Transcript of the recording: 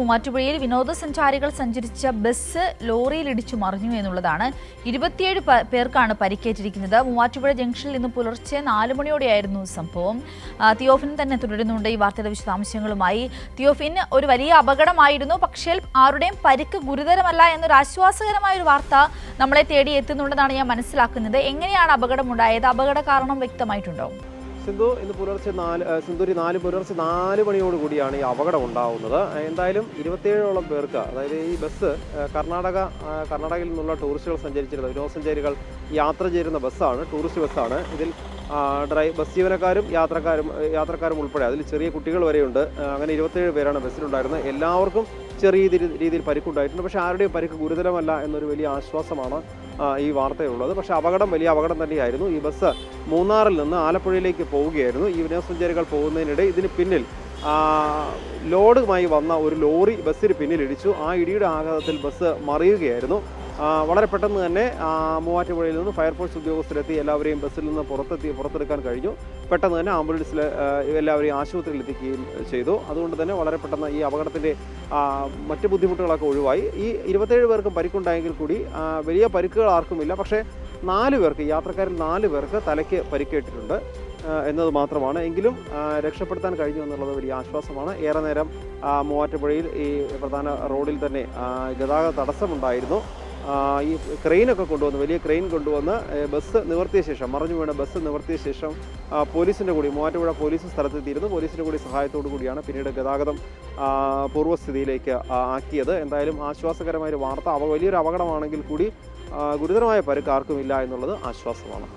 മൂവാറ്റുപുഴയിൽ വിനോദസഞ്ചാരികൾ സഞ്ചരിച്ച ബസ് ലോറിയിലിടിച്ചു മറിഞ്ഞു എന്നുള്ളതാണ്. 27 പേർക്കാണ് പരിക്കേറ്റിരിക്കുന്നത്. മൂവാറ്റുപുഴ ജംഗ്ഷനിൽ ഇന്ന് പുലർച്ചെ 4 മണിയോടെയായിരുന്നു സംഭവം. തിയോഫിൻ തന്നെ തുടരുന്നുണ്ട് ഈ വാർത്തയുടെ വിശദാംശങ്ങളുമായി. തിയോഫിൻ, ഒരു വലിയ അപകടമായിരുന്നു, പക്ഷേ ആരുടെയും പരിക്ക് ഗുരുതരമല്ല എന്നൊരു ആശ്വാസകരമായ ഒരു വാർത്ത നമ്മളെ തേടി എത്തുന്നുണ്ടെന്നാണ് ഞാൻ മനസ്സിലാക്കുന്നത്. എങ്ങനെയാണ് അപകടമുണ്ടായത്? അപകട കാരണം വ്യക്തമായിട്ടുണ്ടോ? സിന്ധു, ഇന്ന് പുലർച്ചെ 4 മണിയോടുകൂടിയാണ് ഈ അപകടം ഉണ്ടാകുന്നത്. എന്തായാലും 27ഓളം പേർക്ക്, അതായത് ഈ ബസ് കർണാടകയിൽ നിന്നുള്ള ടൂറിസ്റ്റുകൾ സഞ്ചരിച്ചിരുന്ന വിനോദസഞ്ചാരികൾ യാത്ര ചെയ്യുന്ന ബസ്സാണ്, ടൂറിസ്റ്റ് ബസ്സാണ്. ഇതിൽ ബസ് ജീവനക്കാരും യാത്രക്കാരും ഉൾപ്പെടെ അതിൽ ചെറിയ കുട്ടികൾ വരെയുണ്ട്. അങ്ങനെ 27 പേരാണ് ബസ്സിലുണ്ടായിരുന്നത്. എല്ലാവർക്കും ചെറിയ രീതിയിൽ പരിക്കുണ്ടായിട്ടുണ്ട്. പക്ഷേ ആരുടെയും പരിക്ക് ഗുരുതരമല്ല എന്നൊരു വലിയ ആശ്വാസമാണ് ഈ വാർത്തയുള്ളത്. പക്ഷേ വലിയ അപകടം തന്നെയായിരുന്നു. ഈ ബസ് മൂന്നാറിൽ നിന്ന് ആലപ്പുഴയിലേക്ക് പോവുകയായിരുന്നു. ഈ വിനോദസഞ്ചാരികൾ പോകുന്നതിനിടെ ഇതിന് പിന്നിൽ ലോഡുമായി വന്ന ഒരു ലോറി ബസ്സിന് പിന്നിൽ ഇടിച്ചു. ആ ഇടിയുടെ ആഘാതത്തിൽ ബസ് മറിയുകയായിരുന്നു. വളരെ പെട്ടെന്ന് തന്നെ മൂവാറ്റുപുഴയിൽ നിന്ന് ഫയർഫോഴ്സ് ഉദ്യോഗസ്ഥരെത്തി എല്ലാവരെയും ബസ്സിൽ നിന്ന് പുറത്തെടുക്കാൻ കഴിഞ്ഞു. പെട്ടെന്ന് തന്നെ ആംബുലൻസിൽ എല്ലാവരെയും ആശുപത്രിയിൽ എത്തിക്കുകയും ചെയ്തു. അതുകൊണ്ട് തന്നെ വളരെ പെട്ടെന്ന് ഈ അപകടത്തിൻ്റെ മറ്റ് ബുദ്ധിമുട്ടുകളൊക്കെ ഒഴിവായി. ഈ 27 പേർക്കും പരിക്കുണ്ടായെങ്കിൽ കൂടി വലിയ പരിക്കുകൾ ആർക്കുമില്ല. പക്ഷേ 4 പേർക്ക്, യാത്രക്കാരിൽ 4 പേർക്ക് തലയ്ക്ക് പരിക്കേറ്റിട്ടുണ്ട് എന്നത് മാത്രമാണ്. എങ്കിലും രക്ഷപ്പെടുത്താൻ കഴിഞ്ഞു എന്നുള്ളത് വലിയ ആശ്വാസമാണ്. ഏറെ നേരം മൂവാറ്റുപുഴയിൽ ഈ പ്രധാന റോഡിൽ തന്നെ ഗതാഗത തടസ്സമുണ്ടായിരുന്നു. ഈ ക്രെയിനൊക്കെ വലിയ ക്രെയിൻ കൊണ്ടുവന്ന് ബസ് നിവർത്തിയ ശേഷം, മറിഞ്ഞു വീണ ബസ് നിവർത്തിയ ശേഷം പോലീസിൻ്റെ കൂടി, മൂവാറ്റുപുഴ പോലീസ് സ്ഥലത്തെത്തിയിരുന്നു. പോലീസിൻ്റെ കൂടി സഹായത്തോടു കൂടിയാണ് പിന്നീട് ഗതാഗതം പൂർവ്വസ്ഥിതിയിലേക്ക് ആക്കിയത്. എന്തായാലും ആശ്വാസകരമായൊരു വാർത്ത. വലിയൊരു അപകടമാണെങ്കിൽ കൂടി ഗുരുതരമായ പരുക്ക് ആർക്കുമില്ല എന്നുള്ളത് ആശ്വാസമാണ്.